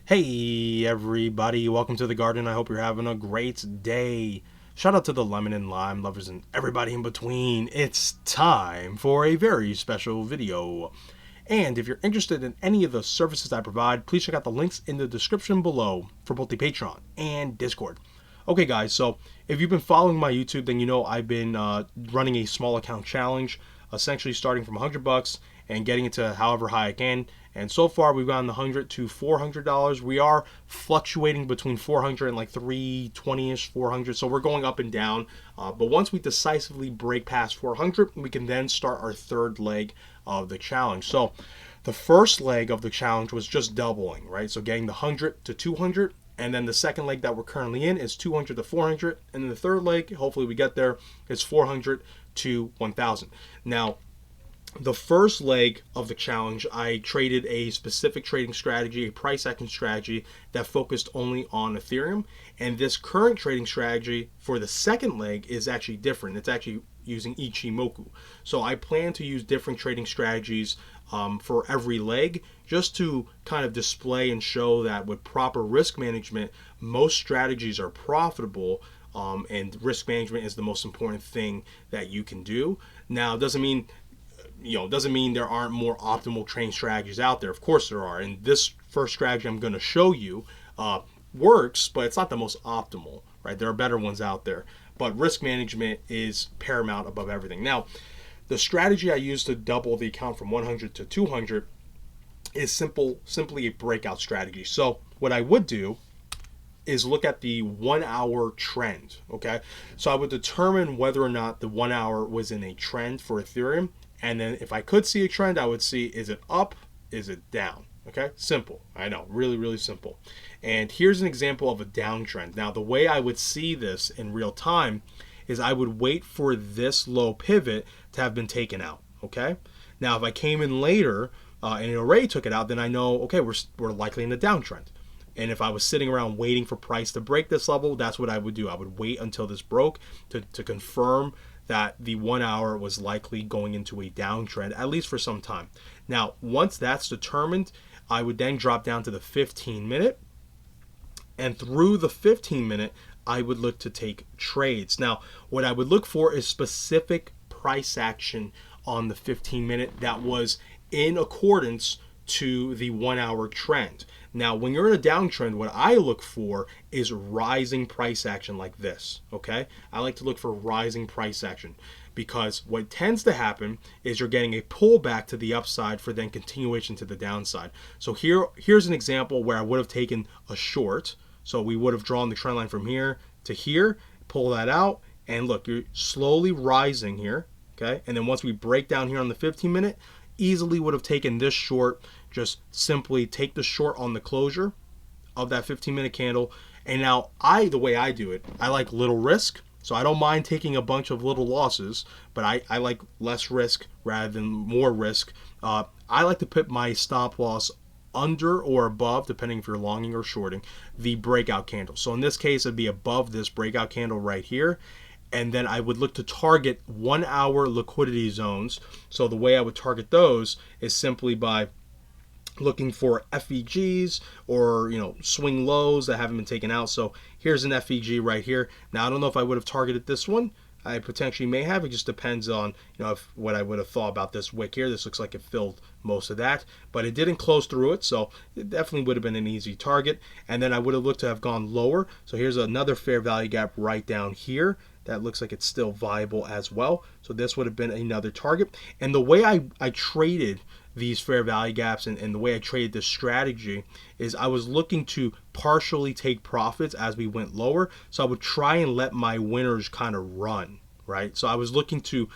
Hey everybody, welcome to the garden. I hope you're having a great day. Shout out to the lemon and lime lovers and everybody in between. It's time for a very special video. And if you're interested in any of the services I provide, please check out the links in the description below for both the Patreon and Discord. Okay guys, so if you've been following my YouTube, then you know I've been running a small account challenge, essentially starting from $100 and getting it to however high I can. And so far we've gotten the $100 to $400. We are fluctuating between 400 and like 320-ish, 400. So we're going up and down. But once we decisively break past 400, we can then start our third leg of the challenge. So the first leg of the challenge was just doubling, right? So getting the 100 to 200. And then the second leg that we're currently in is 200 to 400. And then the third leg, hopefully we get there, is 400 to 1000. Now, the first leg of the challenge, I traded a specific trading strategy, a price action strategy that focused only on Ethereum. And this current trading strategy for the second leg is actually different. It's actually using Ichimoku. So I plan to use different trading strategies for every leg, just to kind of display and show that with proper risk management, most strategies are profitable. And risk management is the most important thing that you can do. Now, it doesn't mean there aren't more optimal trading strategies out there. Of course there are. And this first strategy I'm going to show you works, but it's not the most optimal, right? There are better ones out there. But risk management is paramount above everything. Now, the strategy I use to double the account from 100 to 200 is simply a breakout strategy. So what I would do is look at the 1 hour trend, okay? So I would determine whether or not the 1 hour was in a trend for Ethereum. And then if I could see a trend, I would see, is it up? Is it down? Okay, simple. I know, really, really simple. And here's an example of a downtrend. Now, the way I would see this in real time is I would wait for this low pivot to have been taken out, okay? Now, if I came in later and it already took it out, then I know, okay, we're likely in a downtrend. And if I was sitting around waiting for price to break this level, that's what I would do. I would wait until this broke to confirm that the 1 hour was likely going into a downtrend, at least for some time. Now, once that's determined, I would then drop down to the 15-minute. And through the 15-minute, I would look to take trades. Now, what I would look for is specific price action on the 15-minute that was in accordance to the 1 hour trend. Now, when you're in a downtrend, what I look for is rising price action like this, okay? I like to look for rising price action because what tends to happen is you're getting a pullback to the upside for then continuation to the downside. So here's an example where I would have taken a short. So we would have drawn the trend line from here to here, pull that out, and look, you're slowly rising here, okay? And then once we break down here on the 15-minute, easily would have taken this short, just simply take the short on the closure of that 15-minute candle. And now the way I do it, I like little risk. So I don't mind taking a bunch of little losses, but I like less risk rather than more risk. I like to put my stop loss under or above, depending if you're longing or shorting, the breakout candle. So in this case, it'd be above this breakout candle right here. And then I would look to target 1 hour liquidity zones. So the way I would target those is simply by looking for FEGs or swing lows that haven't been taken out. So here's an FEG right here. Now I don't know if I would have targeted this one. I potentially may have. It just depends on if what I would have thought about this wick here. This looks like it filled most of that, but it didn't close through it, so it definitely would have been an easy target. And then I would have looked to have gone lower. So here's another fair value gap right down here. That looks like it's still viable as well. So this would have been another target. And the way I traded these fair value gaps and the way I traded this strategy is I was looking to partially take profits as we went lower. So I would try and let my winners kind of run, right? So I was looking to,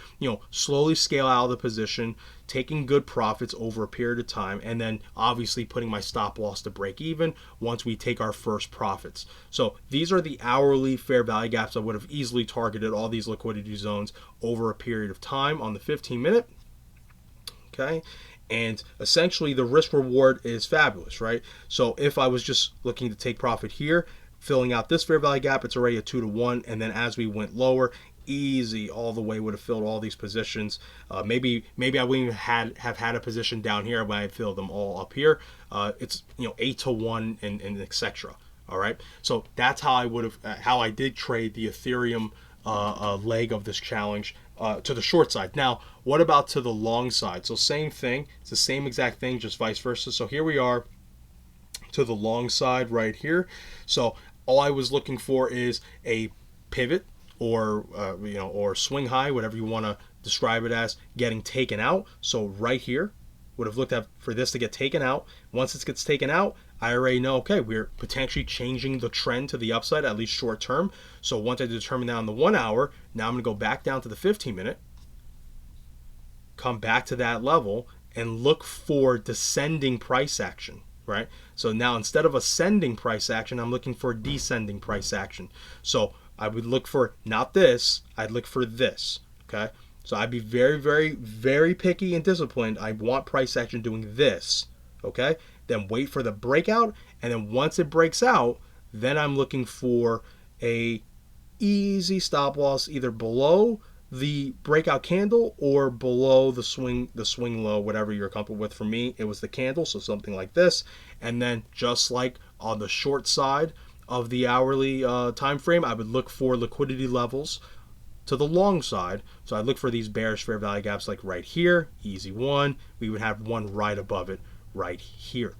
slowly scale out of the position, taking good profits over a period of time, and then obviously putting my stop loss to break even once we take our first profits. So these are the hourly fair value gaps. I would have easily targeted all these liquidity zones over a period of time on the 15-minute. Okay. And essentially the risk reward is fabulous, right? So if I was just looking to take profit here, filling out this fair value gap, it's already a 2-to-1. And then as we went lower, easy all the way would have filled all these positions. Maybe I wouldn't even have had a position down here. I might have filled them all up here. It's 8-to-1 and etc. All right, so that's how I would have how I did trade the Ethereum leg of this challenge to the short side. Now, what about to the long side? So same thing. It's the same exact thing, just vice versa. So here we are to the long side right here. So all I was looking for is a pivot or or swing high, whatever you want to describe it as, getting taken out. So right here would have looked at for this to get taken out. Once it gets taken out, I already know, okay, we're potentially changing the trend to the upside, at least short term. So once I determine that on the 1 hour, now I'm going to go back down to the 15-minute, come back to that level, and look for descending price action, right? So now instead of ascending price action, I'm looking for descending price action. So I would look for not this, I'd look for this, okay? So I'd be very, very, very picky and disciplined. I want price action doing this, okay? Then wait for the breakout, and then once it breaks out, then I'm looking for a easy stop loss either below the breakout candle or below the swing low, whatever you're comfortable with. For me, it was the candle, so something like this. And then just like on the short side of the hourly time frame, I would look for liquidity levels to the long side. So I look for these bearish fair value gaps like right here, easy one. We would have one right above it right here,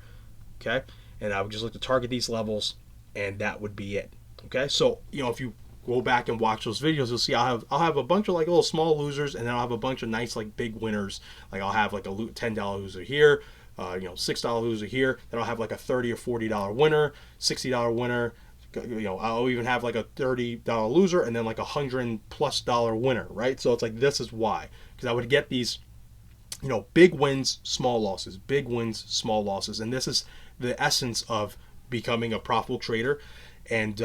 okay? And I would just look to target these levels, and that would be it, okay? So if you go back and watch those videos, you'll see I'll have a bunch of like little small losers, and then I'll have a bunch of nice like big winners. Like I'll have like a $10 loser here, $6 loser here. Then I'll have like a $30 or $40 winner, $60 winner. I'll even have like a $30 loser, and then like $100+ winner, right? So it's like, this is why, because I would get these big wins, small losses, big wins, small losses. And this is the essence of becoming a profitable trader and,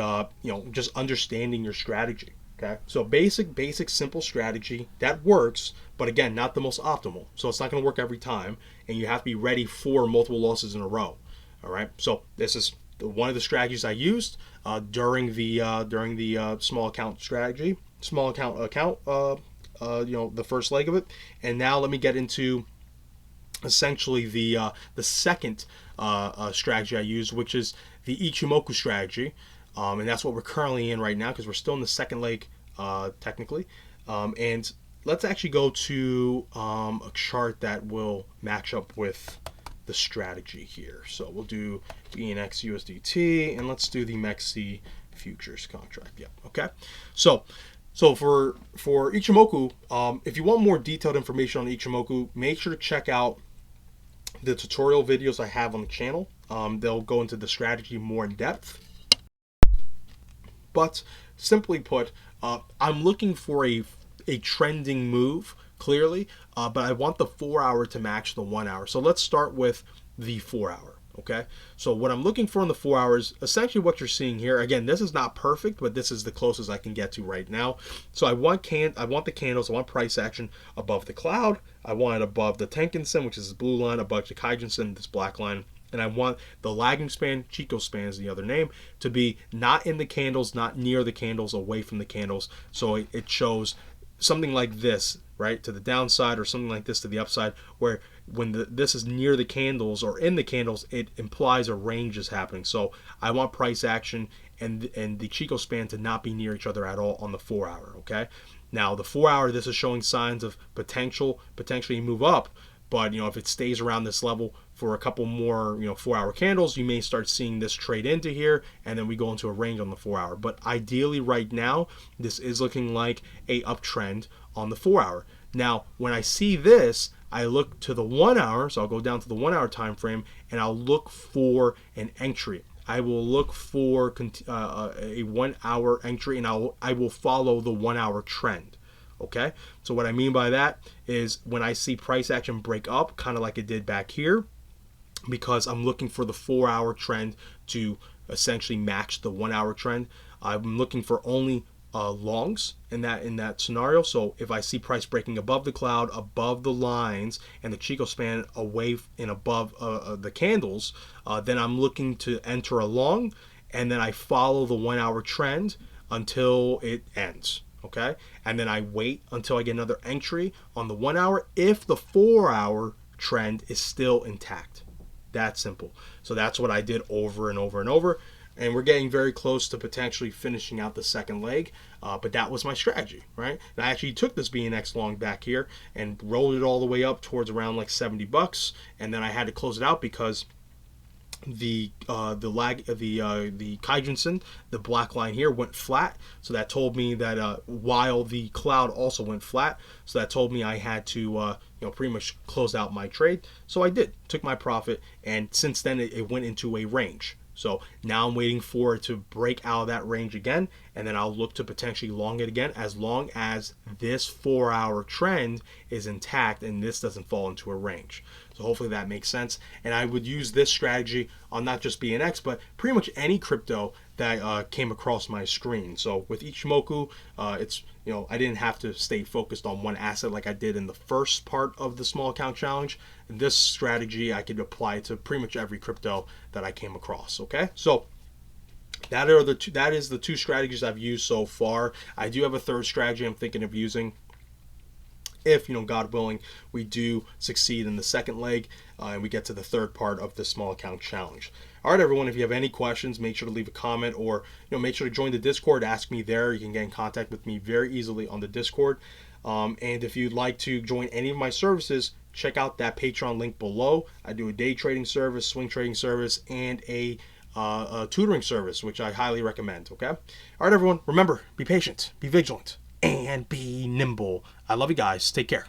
just understanding your strategy. Okay. So basic, simple strategy that works, but again, not the most optimal. So it's not going to work every time, and you have to be ready for multiple losses in a row. All right. So this is one of the strategies I used during the small account strategy, the first leg of it. And now let me get into essentially the second strategy I use, which is the Ichimoku strategy, and that's what we're currently in right now because we're still in the second leg technically. And let's actually go to a chart that will match up with the strategy here. So we'll do ENX USDT, and let's do the MEXC futures contract. Yeah, okay. So for Ichimoku, if you want more detailed information on Ichimoku, make sure to check out the tutorial videos I have on the channel. They'll go into the strategy more in depth. But simply put, I'm looking for a trending move, clearly, but I want the 4 hour to match the 1 hour. So let's start with the 4 hour. Okay, so what I'm looking for in the 4 hours, essentially what you're seeing here, again, this is not perfect, but this is the closest I can get to right now. So I want the candles, I want price action above the cloud, I want it above the Tenkan-sen, which is this blue line, above the Kijun-sen, this black line, and I want the lagging span, Chico span is the other name, to be not in the candles, not near the candles, away from the candles. So it shows something like this, right, to the downside, or something like this to the upside, where when this is near the candles or in the candles, it implies a range is happening. So I want price action and the Chico span to not be near each other at all on the 4 hour, okay? Now the 4 hour, this is showing signs of potentially move up, but if it stays around this level for a couple more 4 hour candles, you may start seeing this trade into here, and then we go into a range on the 4 hour. But ideally right now, this is looking like a uptrend on the 4 hour. Now when I see this, I look to the 1 hour, so I'll go down to the 1 hour time frame, and I'll look for an entry. I will look for a 1 hour entry, and I will follow the 1 hour trend. Okay, so what I mean by that is when I see price action break up, kind of like it did back here, because I'm looking for the 4 hour trend to essentially match the 1 hour trend. I'm looking for only longs in that scenario. So if I see price breaking above the cloud, above the lines, and the Chico span away and above the candles, then I'm looking to enter a long, and then I follow the 1 hour trend until it ends. okay? And then I wait until I get another entry on the 1 hour if the 4 hour trend is still intact. That simple. So that's what I did over and over and over. And we're getting very close to potentially finishing out the second leg. But that was my strategy, right? And I actually took this BNX long back here and rolled it all the way up towards around like $70. And then I had to close it out because the Kaijinsen, the black line here, went flat. So that told me that while the cloud also went flat, so that told me I had to pretty much close out my trade. So I did, took my profit, and since then it went into a range. So now I'm waiting for it to break out of that range again, and then I'll look to potentially long it again as long as this 4 hour trend is intact and this doesn't fall into a range. So hopefully that makes sense. And I would use this strategy on not just BNX, but pretty much any crypto that came across my screen. So with Ichimoku, it's, I didn't have to stay focused on one asset like I did in the first part of the small account challenge. And this strategy I could apply to pretty much every crypto that I came across. Okay, so that is the two strategies I've used so far. I do have a third strategy I'm thinking of using if, God willing, we do succeed in the second leg and we get to the third part of the small account challenge. All right, everyone, if you have any questions, make sure to leave a comment or, make sure to join the Discord. Ask me there. You can get in contact with me very easily on the Discord. And if you'd like to join any of my services, check out that Patreon link below. I do a day trading service, swing trading service, and a tutoring service, which I highly recommend. Okay. All right, everyone. Remember, be patient, be vigilant, and be nimble. I love you guys. Take care.